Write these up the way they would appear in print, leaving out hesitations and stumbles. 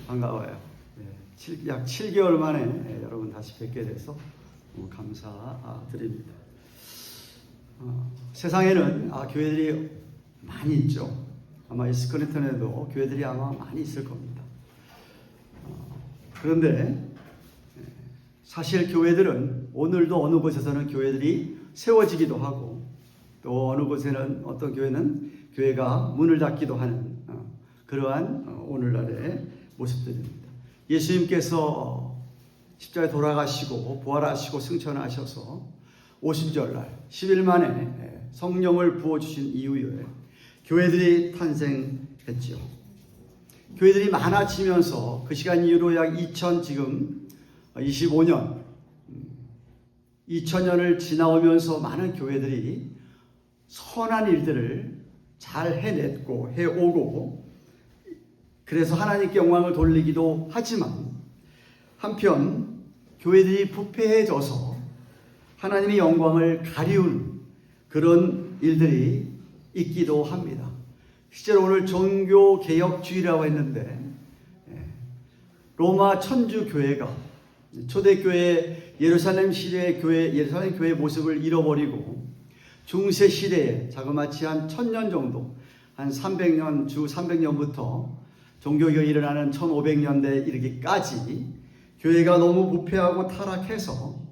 반가워요. 약 7개월 만에 여러분 다시 뵙게 돼서 감사드립니다. 세상에는 교회들이 많이 있죠. 아마 이스크리턴에도 교회들이 아마 많이 있을 겁니다. 그런데 사실 교회들은 오늘도 어느 곳에서는 교회들이 세워지기도 하고 또 어느 곳에는 어떤 교회가 문을 닫기도 하는 그러한 오늘날의 모습들입니다. 예수님께서 십자가에 돌아가시고 부활하시고 승천하셔서 오순절날 10일 만에 성령을 부어주신 이후에 교회들이 탄생했죠. 교회들이 많아지면서 그 시간 이후로 약 2000년을 지나오면서 많은 교회들이 선한 일들을 잘 해냈고 해오고 그래서 하나님께 영광을 돌리기도 하지만 한편 교회들이 부패해져서 하나님의 영광을 가리운 그런 일들이 있기도 합니다. 실제로 오늘 종교개혁주의라고 했는데 로마 천주교회가 초대교회 예루살렘 교회의 모습을 잃어버리고 중세 시대에 자그마치 한 1000년 정도 한 300년 주 300년부터 종교개혁이 일어나는 1500년대에 이르기까지 교회가 너무 부패하고 타락해서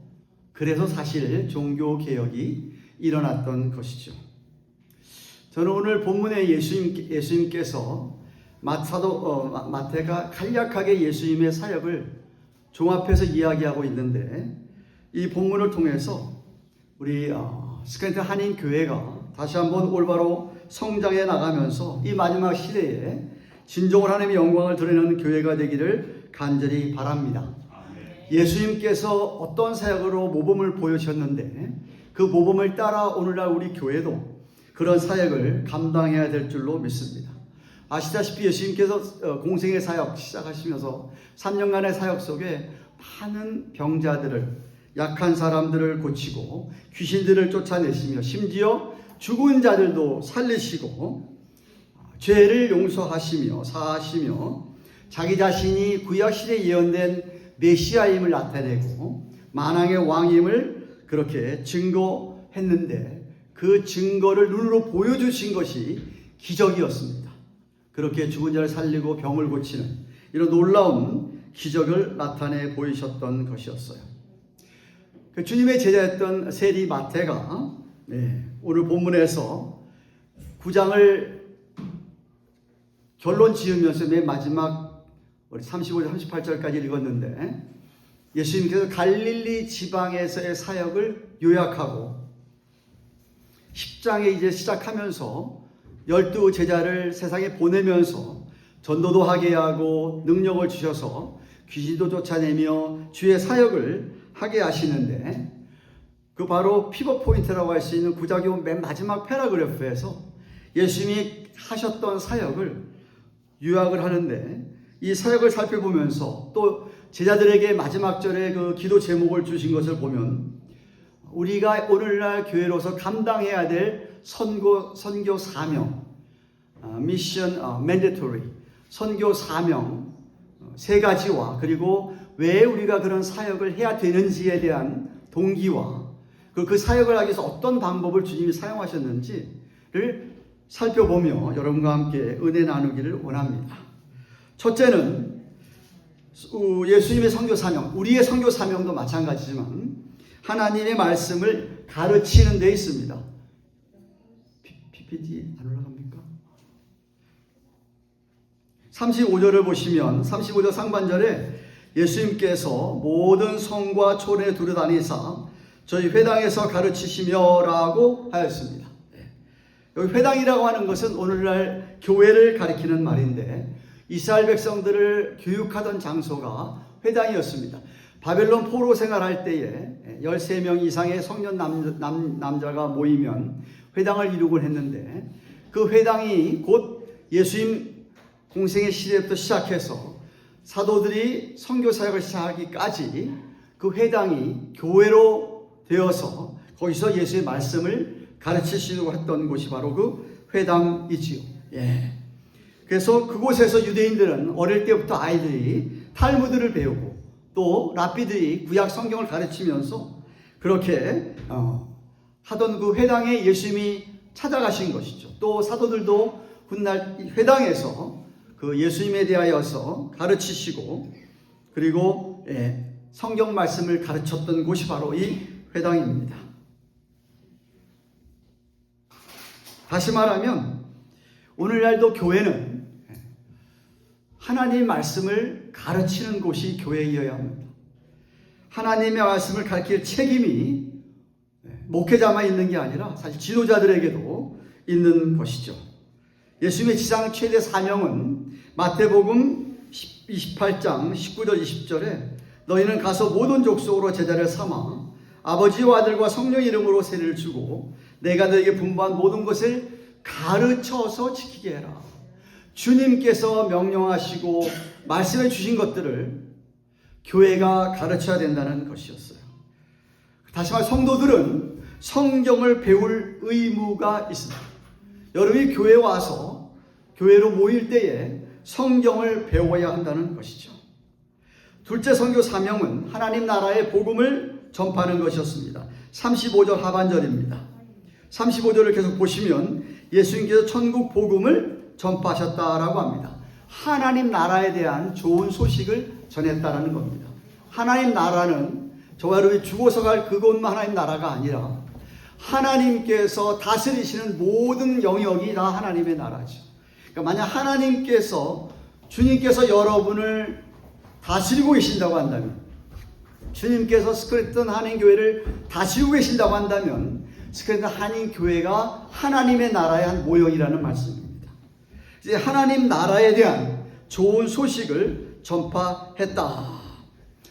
그래서 사실 종교개혁이 일어났던 것이죠. 저는 오늘 본문에 예수님께서 마태가 간략하게 예수님의 사역을 종합해서 이야기하고 있는데 이 본문을 통해서 우리 스크린턴 한인교회가 다시 한번 올바로 성장해 나가면서 이 마지막 시대에 진정으로 하나님의 영광을 드러내는 교회가 되기를 간절히 바랍니다. 예수님께서 어떤 사역으로 모범을 보여주셨는데 그 모범을 따라 오늘날 우리 교회도 그런 사역을 감당해야 될 줄로 믿습니다. 아시다시피 예수님께서 공생의 사역 시작하시면서 3년간의 사역 속에 많은 병자들을 약한 사람들을 고치고 귀신들을 쫓아내시며 심지어 죽은 자들도 살리시고 죄를 용서하시며 사하시며 자기 자신이 구약시대에 예언된 메시아임을 나타내고 만왕의 왕임을 그렇게 증거했는데 그 증거를 눈으로 보여주신 것이 기적이었습니다. 그렇게 죽은 자를 살리고 병을 고치는 이런 놀라운 기적을 나타내 보이셨던 것이었어요. 그 주님의 제자였던 세리 마태가 오늘 본문에서 9장을 결론 지으면서 맨 마지막 35절 38절까지 읽었는데 예수님께서 갈릴리 지방에서의 사역을 요약하고 10장에 이제 시작하면서 12 제자를 세상에 보내면서 전도도 하게 하고 능력을 주셔서 귀신도 쫓아내며 주의 사역을 하게 하시는데 그 바로 피벗 포인트라고 할 수 있는 구자교 맨 마지막 패러그래프에서 예수님이 하셨던 사역을 요약을 하는데 이 사역을 살펴보면서 또 제자들에게 마지막 절에 그 기도 제목을 주신 것을 보면 우리가 오늘날 교회로서 감당해야 될 선교 사명, 미션 맨데토리, 선교 사명 세 가지와 그리고 왜 우리가 그런 사역을 해야 되는지에 대한 동기와 그 사역을 하기 위해서 어떤 방법을 주님이 사용하셨는지를 살펴보며 여러분과 함께 은혜 나누기를 원합니다. 첫째는 예수님의 선교 사명, 우리의 선교 사명도 마찬가지지만 하나님의 말씀을 가르치는 데 있습니다. PPT 안 올라갑니까? 35절을 보시면 35절 상반절에 예수님께서 모든 성과 촌에 두루다니사 저희 회당에서 가르치시며 라고 하였습니다. 여기 회당이라고 하는 것은 오늘날 교회를 가리키는 말인데 이스라엘 백성들을 교육하던 장소가 회당이었습니다. 바벨론 포로 생활할 때에 13명 이상의 성년 남자가 모이면 회당을 이루곤 했는데 그 회당이 곧 예수님 공생의 시대부터 시작해서 사도들이 선교 사역을 시작하기까지 그 회당이 교회로 되어서 거기서 예수의 말씀을 가르치시려고 했던 곳이 바로 그 회당이지요. 그래서 그곳에서 유대인들은 어릴 때부터 아이들이 탈무드를 배우고 또 랍비들이 구약 성경을 가르치면서 그렇게 하던 그 회당에 예수님이 찾아가신 것이죠. 또 사도들도 훗날 회당에서 그 예수님에 대하여서 가르치시고 그리고 성경 말씀을 가르쳤던 곳이 바로 이 회당입니다. 다시 말하면 오늘날도 교회는 하나님 말씀을 가르치는 곳이 교회이어야 합니다. 하나님의 말씀을 가르칠 책임이 목회자만 있는 게 아니라 사실 지도자들에게도 있는 것이죠. 예수님의 지상 최대 사명은 마태복음 28장 19절 20절에 너희는 가서 모든 족속으로 제자를 삼아 아버지와 아들과 성령 이름으로 세례를 주고 내가 너에게 분부한 모든 것을 가르쳐서 지키게 해라. 주님께서 명령하시고 말씀해 주신 것들을 교회가 가르쳐야 된다는 것이었어요. 다시 말해 성도들은 성경을 배울 의무가 있습니다. 여러분이 교회에 와서 교회로 모일 때에 성경을 배워야 한다는 것이죠. 둘째 선교 사명은 하나님 나라의 복음을 전파하는 것이었습니다. 35절 하반절입니다. 35절을 계속 보시면 예수님께서 천국 복음을 전파하셨다라고 합니다. 하나님 나라에 대한 좋은 소식을 전했다라는 겁니다. 하나님 나라는 저와 여러분이 죽어서 갈 그곳만 하나님 나라가 아니라 하나님께서 다스리시는 모든 영역이 다 하나님의 나라죠. 그러니까 만약 하나님께서 주님께서 여러분을 다스리고 계신다고 한다면 주님께서 스크래튼 한인교회를 다스리고 계신다고 한다면 스크래튼 한인교회가 하나님의 나라의 한 모형이라는 말씀입니다. 이제 하나님 나라에 대한 좋은 소식을 전파했다.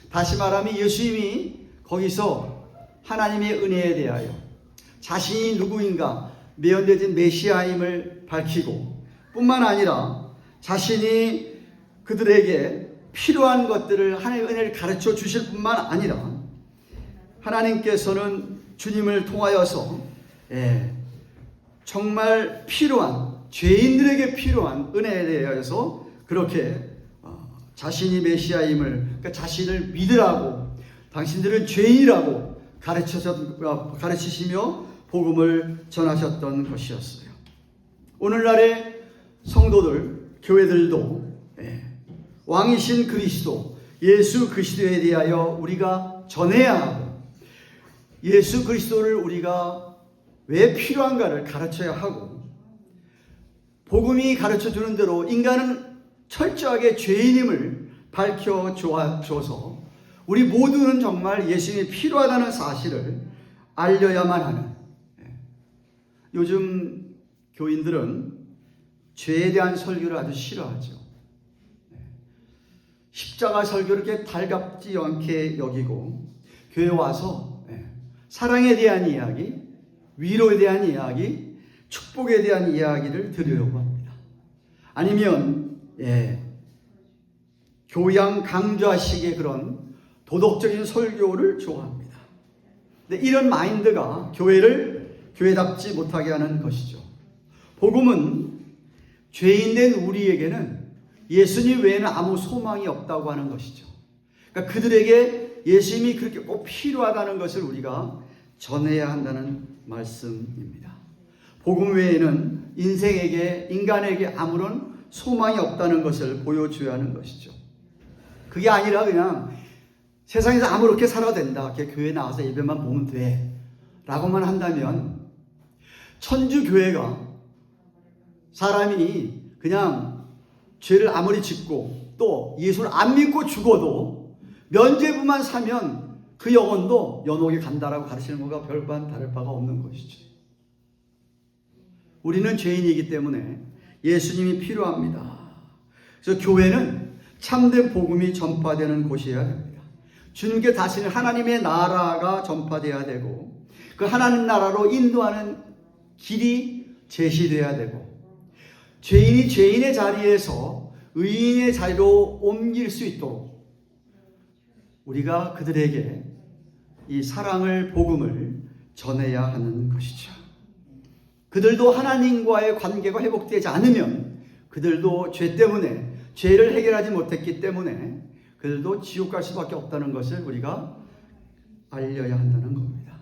다시 말하면 예수님이 거기서 하나님의 은혜에 대하여 자신이 누구인가 예언되진 메시아임을 밝히고 뿐만 아니라 자신이 그들에게 필요한 것들을 하나님의 은혜를 가르쳐 주실 뿐만 아니라 하나님께서는 주님을 통하여서 정말 필요한 죄인들에게 필요한 은혜에 대해서 그렇게 자신이 메시아임을 그러니까 자신을 믿으라고 당신들은 죄인이라고 가르치시며 복음을 전하셨던 것이었어요. 오늘날의 성도들, 교회들도 왕이신 그리스도, 예수 그리스도에 대하여 우리가 전해야 하고 예수 그리스도를 우리가 왜 필요한가를 가르쳐야 하고 복음이 가르쳐주는 대로 인간은 철저하게 죄인임을 밝혀줘서 우리 모두는 정말 예수님이 필요하다는 사실을 알려야만 하는 요즘 교인들은 죄에 대한 설교를 아주 싫어하죠. 십자가 설교를 이렇게 달갑지 않게 여기고 교회 와서 사랑에 대한 이야기, 위로에 대한 이야기, 축복에 대한 이야기를 들으려고 합니다. 아니면 교양 강좌식의 그런 도덕적인 설교를 좋아합니다. 근데 이런 마인드가 교회를 교회답지 못하게 하는 것이죠. 복음은 죄인된 우리에게는 예수님 외에는 아무 소망이 없다고 하는 것이죠. 그러니까 그들에게 예수님이 그렇게 꼭 필요하다는 것을 우리가 전해야 한다는 말씀입니다. 복음 외에는 인간에게 아무런 소망이 없다는 것을 보여줘야 하는 것이죠. 그게 아니라 그냥 세상에서 아무렇게 살아도 된다. 교회 나와서 예배만 보면 돼. 라고만 한다면 천주교회가 사람이 그냥 죄를 아무리 짓고 또 예수를 안 믿고 죽어도 면죄부만 사면 그 영혼도 연옥에 간다라고 가르치는 것과 별반 다를 바가 없는 것이죠. 우리는 죄인이기 때문에 예수님이 필요합니다. 그래서 교회는 참된 복음이 전파되는 곳이어야 됩니다. 주님께 다스리는 하나님의 나라가 전파되어야 되고 그 하나님 나라로 인도하는 길이 제시되어야 되고 죄인이 죄인의 자리에서 의인의 자리로 옮길 수 있도록 우리가 그들에게 이 사랑을 복음을 전해야 하는 것이죠. 그들도 하나님과의 관계가 회복되지 않으면 그들도 죄 때문에 죄를 해결하지 못했기 때문에 그들도 지옥 갈 수밖에 없다는 것을 우리가 알려야 한다는 겁니다.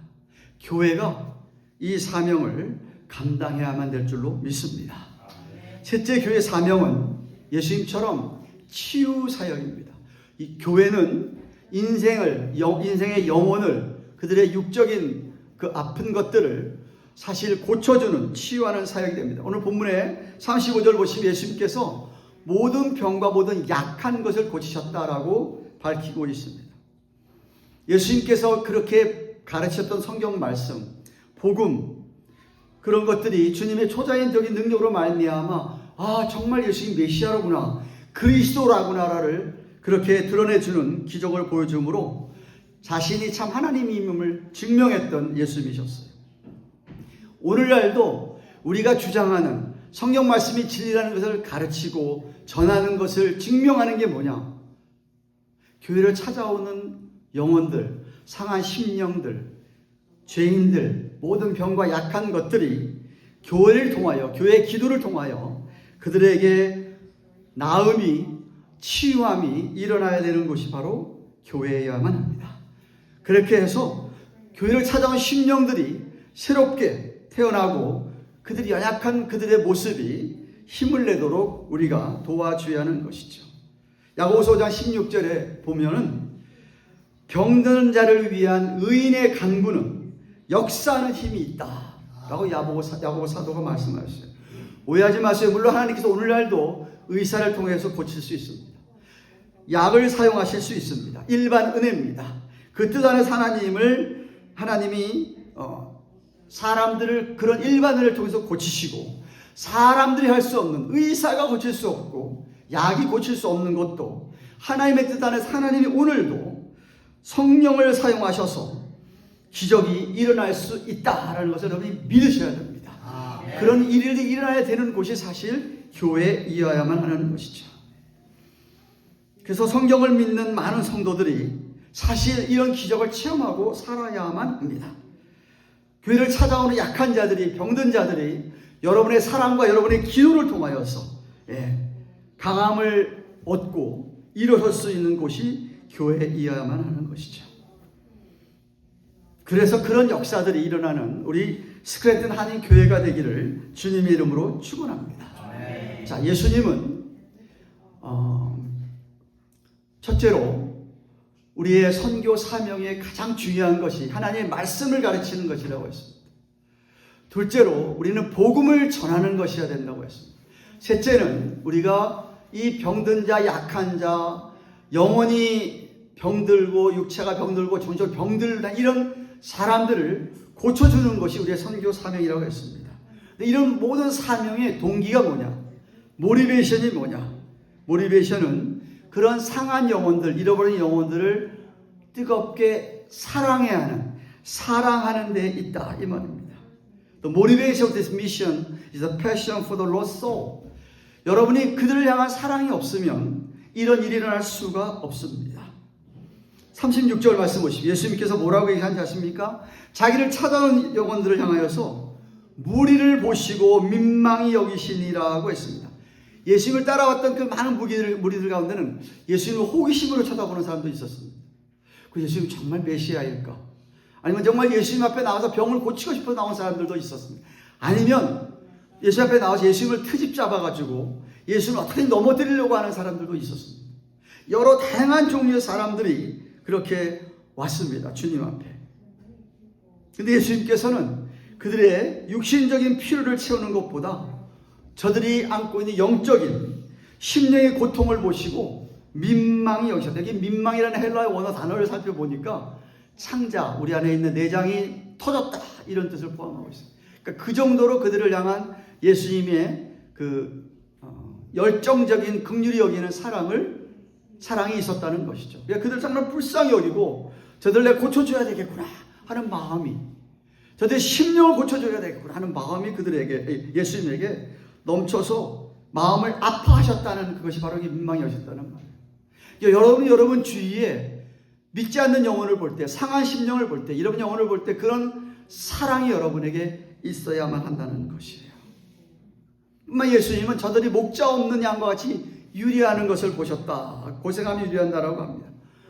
교회가 이 사명을 감당해야만 될 줄로 믿습니다. 셋째 교회 사명은 예수님처럼 치유 사역입니다. 이 교회는 인생의 영혼을, 그들의 육적인 그 아픈 것들을 사실 고쳐주는, 치유하는 사역이 됩니다. 오늘 본문에 35절 보시면 예수님께서 모든 병과 모든 약한 것을 고치셨다라고 밝히고 있습니다. 예수님께서 그렇게 가르쳤던 성경 말씀, 복음, 그런 것들이 주님의 초자연적인 능력으로 말미암아 정말 예수님 메시아로구나, 그리스도라구나를 그렇게 드러내주는 기적을 보여주므로 자신이 참 하나님임을 증명했던 예수님이셨어요. 오늘날도 우리가 주장하는 성경 말씀이 진리라는 것을 가르치고 전하는 것을 증명하는 게 뭐냐? 교회를 찾아오는 영혼들, 상한 심령들, 죄인들, 모든 병과 약한 것들이 교회를 통하여, 교회의 기도를 통하여 그들에게 나음이, 치유함이 일어나야 되는 곳이 바로 교회여야만 합니다. 그렇게 해서 교회를 찾아온 심령들이 새롭게 태어나고 그들이 연약한 그들의 모습이 힘을 내도록 우리가 도와줘야 하는 것이죠. 야고보서 5장 16절에 보면은 병드는 자를 위한 의인의 간구는 역사하는 힘이 있다 라고 야고보 사도가 말씀하셨어요. 오해하지 마세요. 물론 하나님께서 오늘날도 의사를 통해서 고칠 수 있습니다. 약을 사용하실 수 있습니다. 일반 은혜입니다. 그 뜻 안에서 하나님이 사람들을 그런 일반 은혜를 통해서 고치시고, 사람들이 할 수 없는, 의사가 고칠 수 없고 약이 고칠 수 없는 것도 하나님의 뜻 안에서 하나님이 오늘도 성령을 사용하셔서 기적이 일어날 수 있다라는 것을 여러분이 믿으셔야 됩니다. 그런 일이 일어나야 되는 곳이 사실 교회이어야만 하는 것이죠. 그래서 성경을 믿는 많은 성도들이 사실 이런 기적을 체험하고 살아야만 합니다. 교회를 찾아오는 약한 자들이, 병든 자들이 여러분의 사랑과 여러분의 기도를 통하여서 강함을 얻고 일어설 수 있는 곳이 교회이어야만 하는 것이죠. 그래서 그런 역사들이 일어나는 우리 스크래튼 한인 교회가 되기를 주님의 이름으로 축원합니다. 자, 예수님은 첫째로 우리의 선교 사명의 가장 중요한 것이 하나님의 말씀을 가르치는 것이라고 했습니다. 둘째로 우리는 복음을 전하는 것이어야 된다고 했습니다. 셋째는 우리가 이 병든 자, 약한 자, 영혼이 병들고 육체가 병들고 정신적으로 병들다 이런 사람들을 고쳐주는 것이 우리의 선교 사명이라고 했습니다. 근데 이런 모든 사명의 동기가 뭐냐? 모티베이션이 뭐냐? 모티베이션은 그런 상한 영혼들, 잃어버린 영혼들을 뜨겁게 사랑해야 하는, 사랑하는 데 있다 이 말입니다. The motivation of this mission is a passion for the lost soul. 여러분이 그들을 향한 사랑이 없으면 이런 일이 일어날 수가 없습니다. 36절 말씀 보십시오. 예수님께서 뭐라고 얘기하는지 아십니까? 자기를 찾아온 영혼들을 향하여서 무리를 보시고 민망히 여기시니라고 했습니다. 예수님을 따라왔던 그 많은 무리들 가운데는 예수님을 호기심으로 쳐다보는 사람도 있었습니다. 그 예수님 정말 메시아일까? 아니면 정말 예수님 앞에 나와서 병을 고치고 싶어 나온 사람들도 있었습니다. 아니면 예수 앞에 나와서 예수님을 트집 잡아가지고 예수님을 어떻게 넘어뜨리려고 하는 사람들도 있었습니다. 여러 다양한 종류의 사람들이 그렇게 왔습니다. 주님 앞에. 근데 예수님께서는 그들의 육신적인 필요를 채우는 것보다 저들이 안고 있는 영적인 심령의 고통을 보시고 민망히 여기셨다. 여기 민망이라는 헬라어 원어 단어를 살펴보니까 창자, 우리 안에 있는 내장이 터졌다 이런 뜻을 포함하고 있습니다. 그러니까 그 정도로 그들을 향한 예수님의 그 열정적인 긍휼히 여기는 사랑이 있었다는 것이죠. 그러니까 그들 정말 불쌍히 여기고 저들 내가 고쳐줘야 되겠구나 하는 마음이, 저들의 심령을 고쳐줘야 되겠구나 하는 마음이 그들에게, 예수님에게 넘쳐서 마음을 아파하셨다는, 그것이 바로 민망히 하셨다는 말이에요. 그러니까 여러분 주위에 믿지 않는 영혼을 볼 때, 상한 심령을 볼 때, 이런 영혼을 볼 때 그런 사랑이 여러분에게 있어야만 한다는 것이에요. 예수님은 저들이 목자 없는 양과 같이 유리하는 것을 보셨다. 고생하면 유리한다라고 합니다.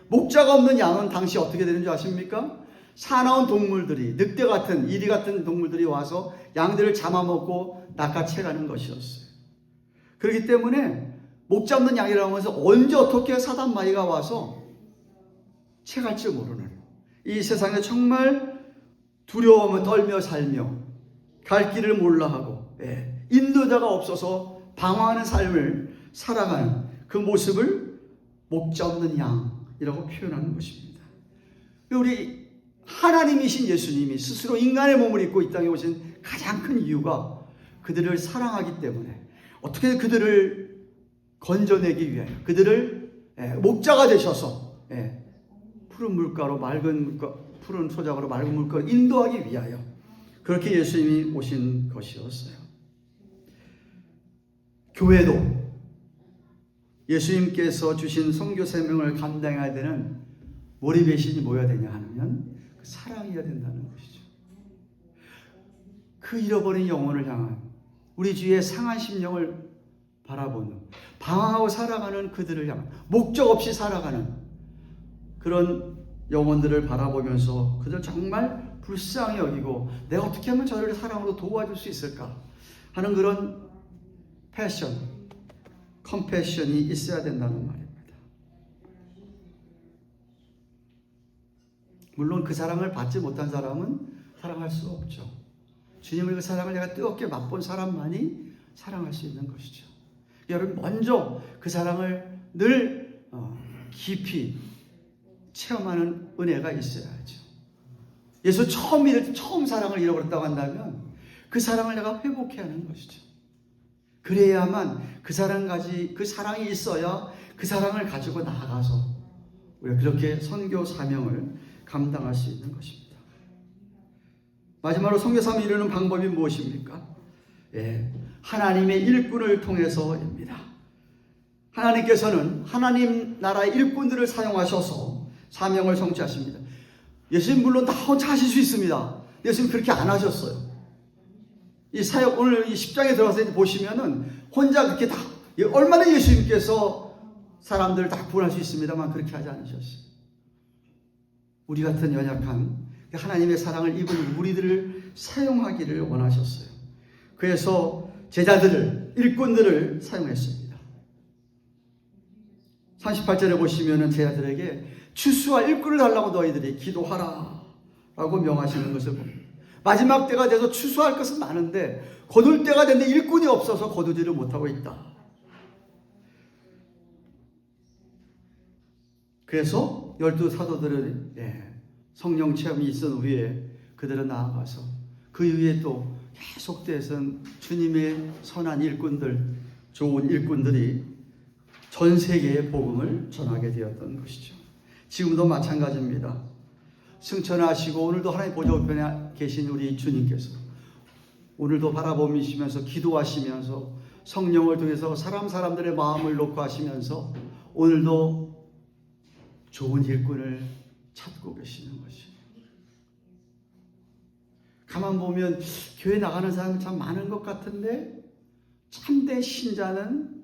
목자가 없는 양은 당시 어떻게 되는 줄 아십니까? 사나운 동물들이, 늑대 같은, 이리 같은 동물들이 와서 양들을 잡아먹고 낚아채가는 것이었어요. 그렇기 때문에 목자 없는 양이라고 해서 언제 어떻게 사단 마귀가 와서 채갈지 모르는, 이 세상에 정말 두려움을 떨며 살며 갈 길을 몰라 하고 인도자가 없어서 방황하는 삶을 살아가는 그 모습을 목자 없는 양이라고 표현하는 것입니다. 우리 하나님이신 예수님이 스스로 인간의 몸을 입고 이 땅에 오신 가장 큰 이유가 그들을 사랑하기 때문에 어떻게 그들을 건져내기 위하여 그들을 목자가 되셔서 푸른 물가로 맑은 물가, 푸른 소작으로 맑은 물가로 인도하기 위하여 그렇게 예수님이 오신 것이었어요. 교회도 예수님께서 주신 선교 사명을 감당해야 되는 모티베이션이 뭐여야 되냐 하면 그 사랑이어야 된다는 것이죠. 그 잃어버린 영혼을 향한 우리 주위의 상한 심령을 바라보는, 방황하고 살아가는 그들을 향한, 목적 없이 살아가는 그런 영혼들을 바라보면서 그들 정말 불쌍히 여기고 내가 어떻게 하면 저를 사랑으로 도와줄 수 있을까 하는 그런 패션, 컴패션이 있어야 된다는 말입니다. 물론 그 사랑을 받지 못한 사람은 사랑할 수 없죠. 주님의 그 사랑을 내가 뜨겁게 맛본 사람만이 사랑할 수 있는 것이죠. 여러분 먼저 그 사랑을 늘 깊이 체험하는 은혜가 있어야죠. 예수 처음 사랑을 잃어버렸다고 한다면 그 사랑을 내가 회복해야 하는 것이죠. 그래야만 그 사랑이 있어야 그 사랑을 가지고 나아가서 우리가 그렇게 선교 사명을 감당할 수 있는 것입니다. 마지막으로 선교 사명을 이루는 방법이 무엇입니까? 하나님의 일꾼을 통해서입니다. 하나님께서는 하나님 나라의 일꾼들을 사용하셔서 사명을 성취하십니다. 예수님 물론 다 혼자 하실 수 있습니다. 예수님 그렇게 안 하셨어요. 이 사역 오늘 이 10장에 들어가서 보시면은 혼자 그렇게 다 얼마나 예수님께서 사람들을 다 구원할 수 있습니다만 그렇게 하지 않으셨어요. 우리 같은 연약한 하나님의 사랑을 입은 우리들을 사용하기를 원하셨어요. 그래서 제자들을, 일꾼들을 사용했습니다. 38절에 보시면은 제자들에게 추수와 일꾼을 달라고 너희들이 기도하라 라고 명하시는 것을 봅니다. 마지막 때가 돼서 추수할 것은 많은데 거둘 때가 됐는데 일꾼이 없어서 거두지를 못하고 있다. 그래서 12 사도들은 성령 체험이 있은 후에 그들은 나아가서 그 이후에 또 계속돼서 주님의 선한 일꾼들, 좋은 일꾼들이 전 세계에 복음을 전하게 되었던 것이죠. 지금도 마찬가지입니다. 승천하시고 오늘도 하나님 보좌 우편에 계신 우리 주님께서 오늘도 바라보시면서 기도하시면서 성령을 통해서 사람들의 마음을 놓고 하시면서 오늘도 좋은 일꾼을 찾고 계시는 것이에요. 가만 보면 교회 나가는 사람이 참 많은 것 같은데 참된 신자는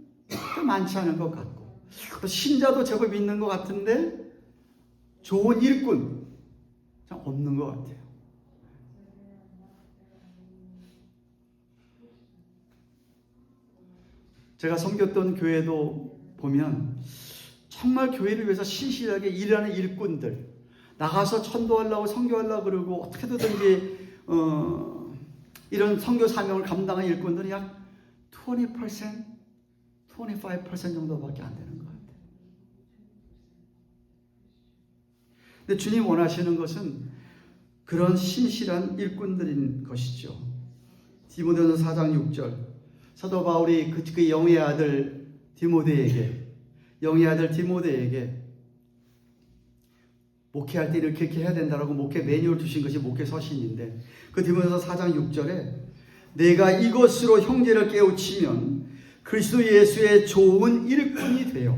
많지 않은 것 같고 또 신자도 제법 있는 것 같은데 좋은 일꾼 참 없는 것 같아요. 제가 섬겼던 교회도 보면 정말 교회를 위해서 신실하게 일하는 일꾼들, 나가서 전도하려고 선교하려고 그러고 어떻게든지 이런 선교 사명을 감당한 일꾼들이 약 20%, 25% 정도밖에 안 되는 것 같아요. 근데 주님 원하시는 것은 그런 신실한 일꾼들인 것이죠. 디모데전서 4장 6절 사도 바울이 그 영의 아들 디모데에게 목회할 때 이렇게 해야 된다라고 목회 매뉴얼 주신 것이 목회 서신인데 그 디모데전서 4장 6절에 내가 이것으로 형제를 깨우치면 그리스도 예수의 좋은 일꾼이 되어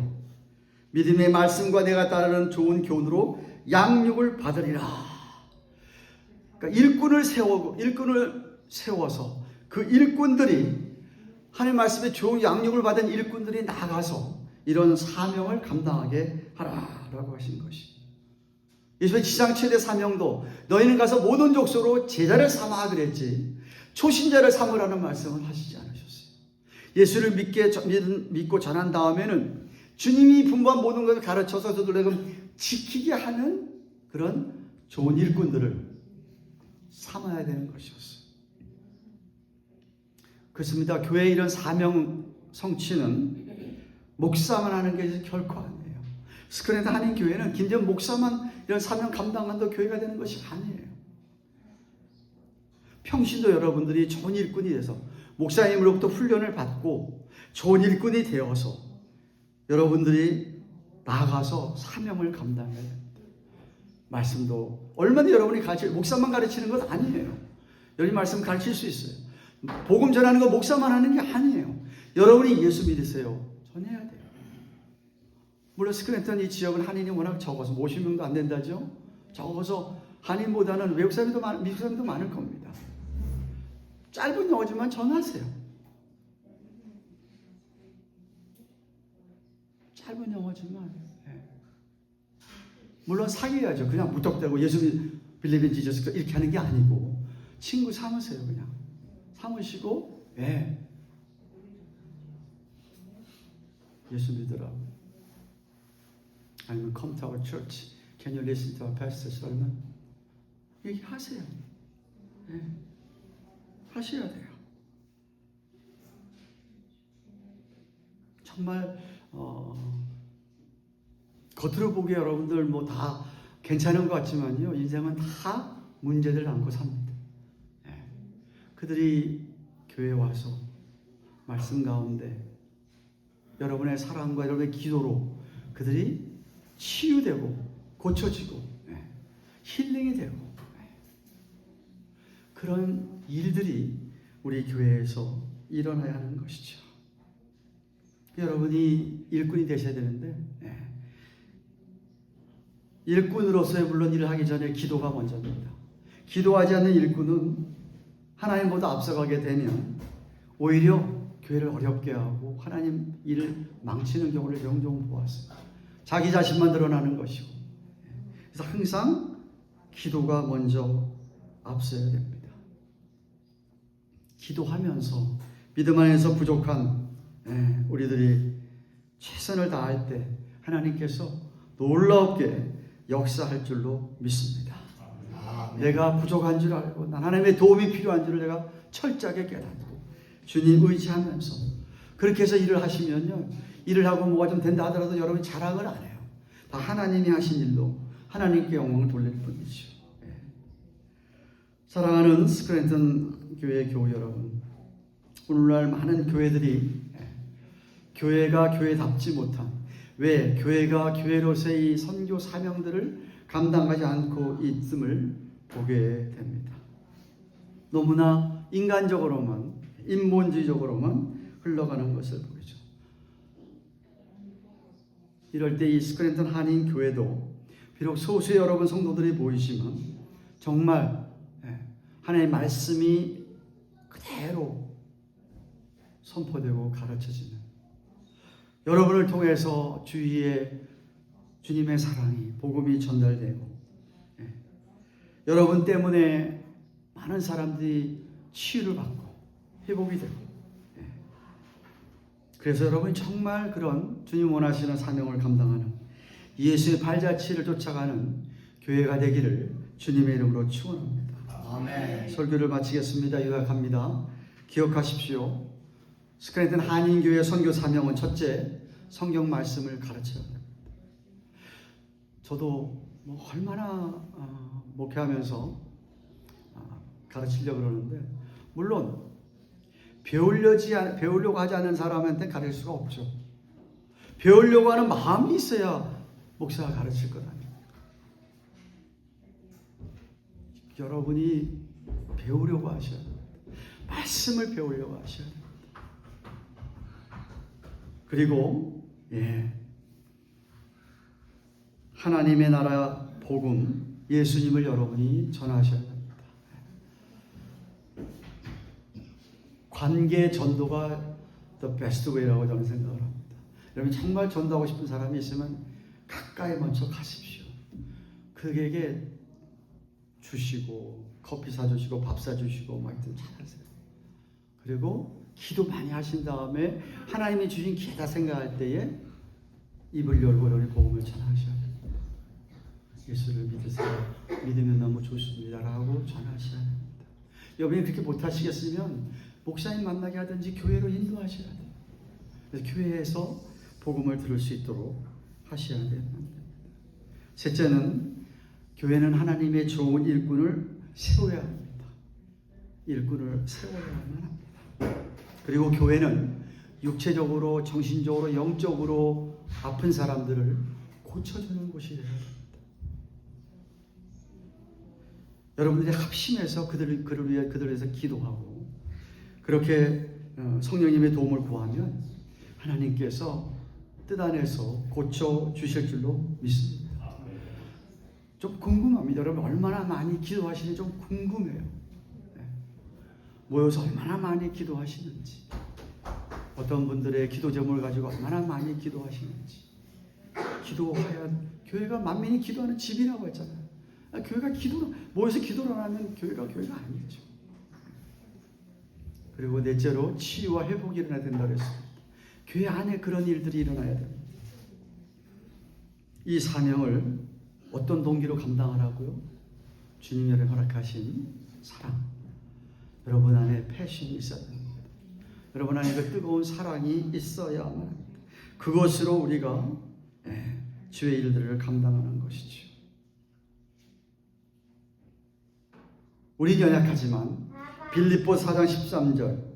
믿음의 말씀과 내가 따르는 좋은 교훈으로 양육을 받으리라. 그러니까 일꾼을 세워서 그 일꾼들이 하나님 말씀에 좋은 양육을 받은 일꾼들이 나가서 이런 사명을 감당하게 하라라고 하신 것이. 예수의 지상 최대 사명도 너희는 가서 모든 족속으로 제자를 삼아 그랬지 초신자를 삼으라는 말씀을 하시지 않으셨어요. 예수를 믿고 전한 다음에는 주님이 분부한 모든 것을 가르쳐서 저들에게 지키게 하는 그런 좋은 일꾼들을 삼아야 되는 것이었어요. 그렇습니다. 교회의 이런 사명 성취는 목사만 하는 게 결코 아니에요. 스크랜턴 한인 교회는 김전 목사만 이런 사명 감당한다고 교회가 되는 것이 아니에요. 평신도 여러분들이 좋은 일꾼이 돼서 목사님으로부터 훈련을 받고 좋은 일꾼이 되어서 여러분들이 나아가서 사명을 감당해야 됩니다. 말씀도 얼마나 여러분이 목사만 가르치는 것 아니에요. 여러분 말씀 가르칠 수 있어요. 복음 전하는 거 목사만 하는 게 아니에요. 여러분이 예수 믿으세요. 전해야 돼요. 물론 스크랜턴 이 지역은 한인이 워낙 적어서 50명도 안 된다죠. 적어서 한인보다는 외국 사람도 미국 사람도 많을 겁니다. 짧은 영어지만 전하세요. 짧은 영어지만. 물론 사귀어야죠. 그냥 무턱대고 예수 빌리빈 지저스 이렇게 하는 게 아니고 친구 삼으세요. 그냥 삼으시고 예수 믿으라고. 아니면 come to our church. Can you listen to our pastor sermon? 얘기하세요. 하셔야 돼요. 정말 겉으로 보기에 여러분들 뭐 다 괜찮은 것 같지만요. 인생은 다 문제들 안고 삽니다. 그들이 교회에 와서 말씀 가운데 여러분의 사랑과 여러분의 기도로 그들이 치유되고 고쳐지고 힐링이 되고 그런 일들이 우리 교회에서 일어나야 하는 것이죠. 여러분이 일꾼이 되셔야 되는데 일꾼으로서의 물론 일을 하기 전에 기도가 먼저입니다. 기도하지 않는 일꾼은 하나님보다 앞서가게 되면 오히려 교회를 어렵게 하고 하나님 일을 망치는 경우를 종종 보았어요. 자기 자신만 드러나는 것이고. 그래서 항상 기도가 먼저 앞서야 됩니다. 기도하면서 믿음 안에서 부족한 우리들이 최선을 다할 때 하나님께서 놀랍게 역사할 줄로 믿습니다. 내가 부족한 줄 알고 난 하나님의 도움이 필요한 줄을 내가 철저하게 깨닫고 주님 의지하면서 그렇게 해서 일을 하시면요. 일을 하고 뭐가 좀 된다 하더라도 여러분이 자랑을 안 해요. 다 하나님이 하신 일로 하나님께 영광을 돌릴 뿐이죠. 사랑하는 스크랜턴 교회 교우 여러분, 오늘날 많은 교회들이 교회가 교회답지 못한 왜 교회가 교회로서의 이 선교 사명들을 감당하지 않고 있음을 보게 됩니다. 너무나 인간적으로만 인본주의적으로만 흘러가는 것을 보이죠. 이럴 때 이 스크랜턴 한인 교회도 비록 소수의 여러분 성도들이 보이지만 정말 하나님의 말씀이 그대로 선포되고 가르쳐지는 여러분을 통해서 주위에 주님의 사랑이 복음이 전달되고 여러분 때문에 많은 사람들이 치유를 받고 회복이 되고 그래서 여러분이 정말 그런 주님 원하시는 사명을 감당하는 예수의 발자취를 쫓아가는 교회가 되기를 주님의 이름으로 축원합니다. 아멘. 설교를 마치겠습니다. 요약합니다. 기억하십시오. 스크랜턴 한인교회 선교 사명은 첫째, 성경 말씀을 가르쳐야 됩니다. 저도 얼마나 목회하면서 가르치려고 그러는데 물론 배우려고 하지 않는 사람한테 가르칠 수가 없죠. 배우려고 하는 마음이 있어야 목사가 가르칠 것 아닙니까? 여러분이 배우려고 하셔야 됩니다. 말씀을 배우려고 하셔야 됩니다. 그리고 하나님의 나라 복음 예수님을 여러분이 전하셔야 됩니다. 관계 전도가 the best way라고 저는 생각을 합니다. 여러분 정말 전도하고 싶은 사람이 있으면 가까이 먼저 가십시오. 그에게 주시고 커피 사주시고 밥 사주시고 막 이렇게 잘하세요. 그리고 기도 많이 하신 다음에 하나님이 주신 기회다 생각할 때에 입을 열고 여기 복음을 전하셔야 됩니다. 예수를 믿으세요. 믿으면 너무 좋습니다라고 전하셔야 됩니다. 여러분이 그렇게 못하시겠으면 목사님 만나게 하든지 교회로 인도하셔야 돼요. 그래서 교회에서 복음을 들을 수 있도록 하셔야 됩니다. 셋째는 교회는 하나님의 좋은 일꾼을 세워야 합니다. 일꾼을 세워야만 합니다. 그리고 교회는 육체적으로, 정신적으로, 영적으로 아픈 사람들을 고쳐주는 곳이 되어야 됩니다. 여러분들이 합심해서 그들을 위해서 기도하고 그렇게 성령님의 도움을 구하면 하나님께서 뜻 안에서 고쳐 주실 줄로 믿습니다. 좀 궁금합니다. 여러분 얼마나 많이 기도하시는지 좀 궁금해요. 모여서 얼마나 많이 기도하시는지, 어떤 분들의 기도 제목을 가지고 얼마나 많이 기도하시는지. 기도해야, 교회가 만민이 기도하는 집이라고 했잖아요. 교회가 모여서 기도를 안 하면 교회가 아니죠. 그리고 넷째로 치유와 회복이 일어나야 된다고 했습니다. 교회 안에 그런 일들이 일어나야 됩니다. 이 사명을 어떤 동기로 감당하라고요? 주님이 허락하신 사랑. 여러분 안에 패션이 있어야 됩니다. 여러분 안에 그 뜨거운 사랑이 있어야만 합니다. 그것으로 우리가 주의 일들을 감당하는 것이죠. 우리 연약하지만 빌립보 4장 13절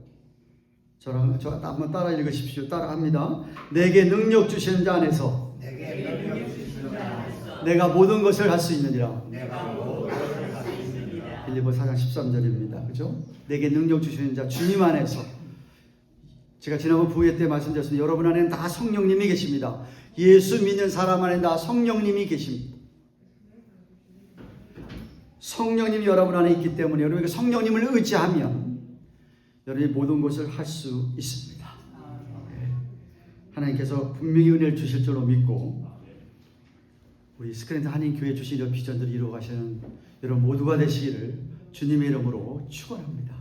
저 한번 따라 읽으십시오. 따라합니다. 내게 능력 주시는 자 안에서 내가 모든 것을 할 수 있느니라. 빌립보 4장 13절입니다. 그죠? 내게 능력 주시는 자 주님 안에서. 제가 지난번 부회 때 말씀드렸습니다. 여러분 안에는 다 성령님이 계십니다. 예수 믿는 사람 안에는 다 성령님이 계십니다. 성령님이 여러분 안에 있기 때문에 여러분이 성령님을 의지하면 여러분이 모든 것을 할 수 있습니다. 하나님께서 분명히 은혜를 주실 줄로 믿고 우리 스크랜드 한인교회 주신 이런 비전들을 이루어 가시는 여러분 모두가 되시기를 주님의 이름으로 축원합니다.